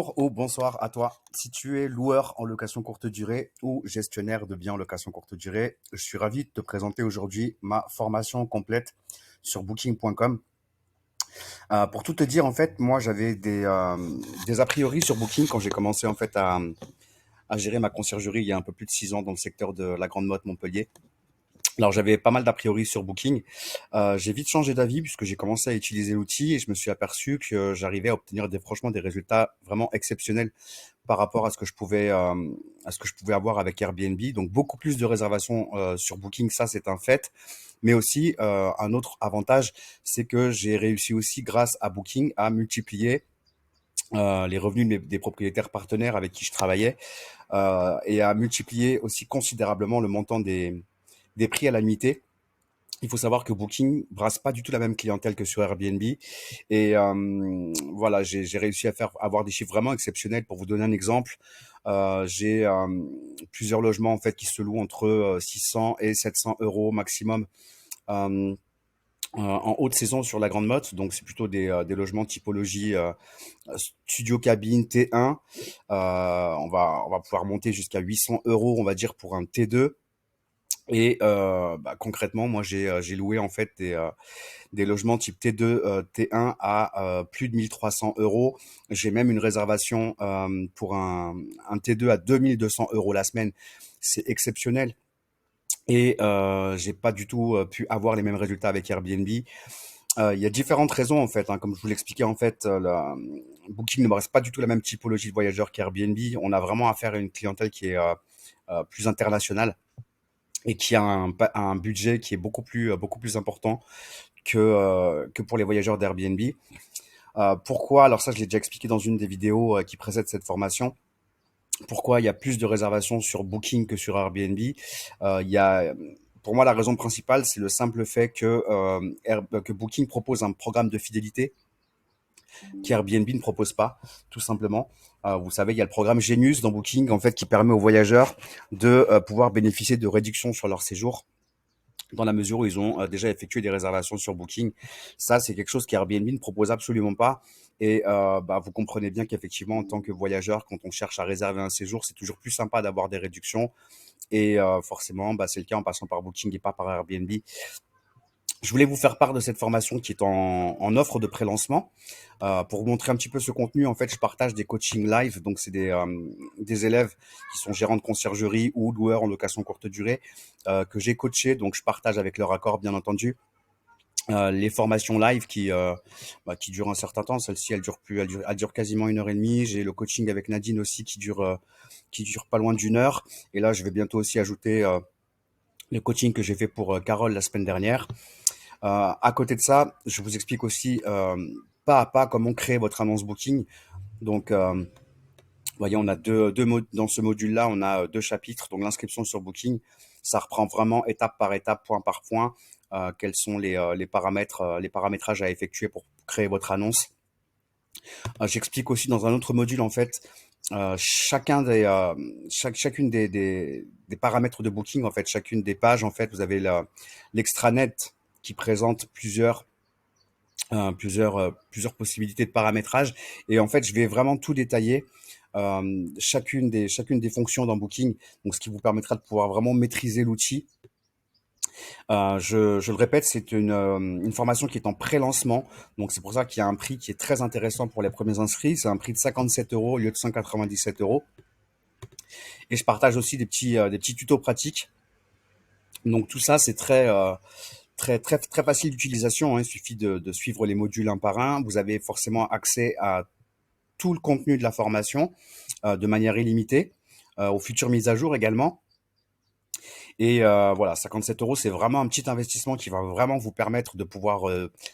Bonjour ou bonsoir à toi. Si tu es loueur en location courte durée ou gestionnaire de biens en location courte durée, je suis ravi de te présenter aujourd'hui ma formation complète sur booking.com. Pour tout te dire, en fait, moi j'avais des a priori sur Booking quand j'ai commencé en fait à gérer ma conciergerie il y a un peu plus de 6 ans dans le secteur de la Grande Motte Montpellier. Alors j'avais pas mal d'a priori sur Booking. J'ai vite changé d'avis puisque j'ai commencé à utiliser l'outil et je me suis aperçu que j'arrivais à obtenir franchement des résultats vraiment exceptionnels par rapport à ce que je pouvais avoir avec Airbnb. Donc beaucoup plus de réservations sur Booking, ça c'est un fait. Mais aussi un autre avantage, c'est que j'ai réussi aussi grâce à Booking à multiplier les revenus des propriétaires partenaires avec qui je travaillais et à multiplier aussi considérablement le montant des prix à la nuitée. Il faut savoir que Booking brasse pas du tout la même clientèle que sur Airbnb. Et voilà, j'ai réussi à avoir des chiffres vraiment exceptionnels. Pour vous donner un exemple, j'ai plusieurs logements en fait qui se louent entre 600 et 700 euros maximum euh, en haute saison sur la Grande Motte. Donc c'est plutôt des logements typologie studio cabine T1. On va pouvoir monter jusqu'à 800 euros, on va dire, pour un T2. Et concrètement, moi j'ai loué en fait des logements type T2, T1 à plus de 1300 euros. J'ai même une réservation pour un T2 à 2200 euros la semaine. C'est exceptionnel. Et j'ai pas du tout pu avoir les mêmes résultats avec Airbnb. Il y a différentes raisons en fait, hein. Comme je vous l'expliquais en fait, Booking ne reste pas du tout la même typologie de voyageurs qu'Airbnb. On a vraiment affaire à une clientèle qui est plus internationale et qui a un budget qui est beaucoup plus important que pour les voyageurs d'Airbnb. Pourquoi? Alors ça, je l'ai déjà expliqué dans une des vidéos qui précède cette formation. Pourquoi il y a plus de réservations sur Booking que sur Airbnb? Il y a, pour moi, la raison principale, c'est le simple fait que Booking propose un programme de fidélité qu'Airbnb ne propose pas, tout simplement. Vous savez, il y a le programme Genius dans Booking, en fait, qui permet aux voyageurs de pouvoir bénéficier de réductions sur leur séjour dans la mesure où ils ont déjà effectué des réservations sur Booking. Ça, c'est quelque chose qu'Airbnb ne propose absolument pas. Et vous comprenez bien qu'effectivement, en tant que voyageur, quand on cherche à réserver un séjour, c'est toujours plus sympa d'avoir des réductions. Et forcément, c'est le cas en passant par Booking et pas par Airbnb. Je voulais vous faire part de cette formation qui est en offre de pré-lancement. Pour vous montrer un petit peu ce contenu, en fait, je partage des coachings live. Donc, c'est des élèves qui sont gérants de conciergerie ou loueurs en location courte durée que j'ai coachés. Donc, je partage avec leur accord, bien entendu. Les formations live qui durent un certain temps. Celle-ci, elle dure quasiment 1 heure et demie. J'ai le coaching avec Nadine aussi qui dure pas loin d'1 heure. Et là, je vais bientôt aussi ajouter le coaching que j'ai fait pour Carole la semaine dernière. À côté de ça, je vous explique aussi pas à pas comment créer votre annonce Booking. Donc, voyez, on a dans ce module-là, on a 2 chapitres. Donc, l'inscription sur Booking, ça reprend vraiment étape par étape, point par point, quels sont les paramètres, les paramétrages à effectuer pour créer votre annonce. J'explique aussi dans un autre module, en fait, chacune des paramètres de Booking, en fait, chacune des pages, en fait, vous avez l'extranet qui présente plusieurs possibilités de paramétrage. Et en fait, je vais vraiment tout détailler, chacune des fonctions dans Booking, donc ce qui vous permettra de pouvoir vraiment maîtriser l'outil. Je le répète, c'est une formation qui est en pré-lancement, donc c'est pour ça qu'il y a un prix qui est très intéressant pour les premiers inscrits. C'est un prix de 57 euros au lieu de 197 euros. Et je partage aussi des petits tutos pratiques. Donc tout ça, c'est très facile d'utilisation, hein. Il suffit de suivre les modules un par un. Vous avez forcément accès à tout le contenu de la formation de manière illimitée, aux futures mises à jour également. Et voilà, 57 euros, c'est vraiment un petit investissement qui va vraiment vous permettre de pouvoir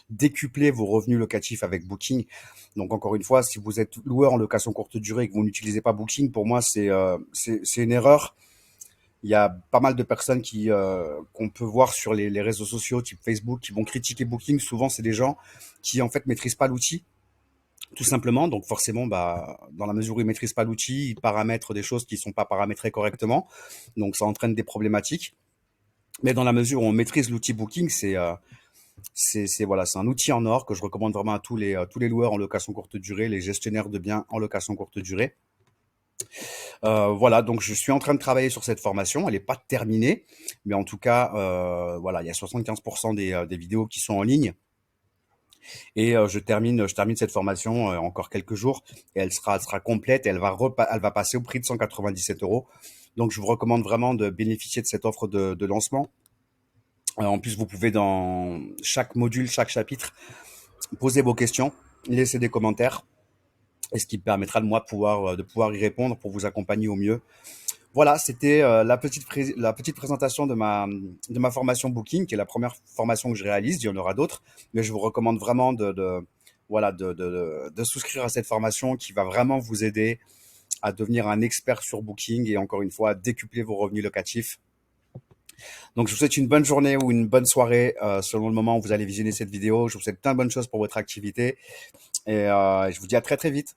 décupler vos revenus locatifs avec Booking. Donc encore une fois, si vous êtes loueur en location courte durée et que vous n'utilisez pas Booking, pour moi, c'est une erreur. Il y a pas mal de personnes qu'on peut voir sur les réseaux sociaux type Facebook qui vont critiquer Booking. Souvent, c'est des gens qui en fait maîtrisent pas l'outil, tout simplement. Donc forcément, dans la mesure où ils maîtrisent pas l'outil, ils paramètrent des choses qui sont pas paramétrées correctement. Donc ça entraîne des problématiques. Mais dans la mesure où on maîtrise l'outil Booking, Voilà, c'est un outil en or que je recommande vraiment à tous les loueurs en location courte durée, les gestionnaires de biens en location courte durée. Voilà, donc je suis en train de travailler sur cette formation. Elle n'est pas terminée, mais en tout cas, voilà, il y a 75% des vidéos qui sont en ligne. Et je termine cette formation encore quelques jours et elle sera complète et elle va passer au prix de 197 euros. Donc, je vous recommande vraiment de bénéficier de cette offre de lancement. En plus, vous pouvez dans chaque module, chaque chapitre, poser vos questions, laisser des commentaires, et ce qui me permettra de pouvoir y répondre pour vous accompagner au mieux. Voilà, c'était la petite présentation de ma formation Booking, qui est la première formation que je réalise. Il y en aura d'autres, mais je vous recommande vraiment voilà, de souscrire à cette formation qui va vraiment vous aider à devenir un expert sur Booking et encore une fois, à décupler vos revenus locatifs. Donc, je vous souhaite une bonne journée ou une bonne soirée selon le moment où vous allez visionner cette vidéo. Je vous souhaite plein de bonnes choses pour votre activité et je vous dis à très très vite.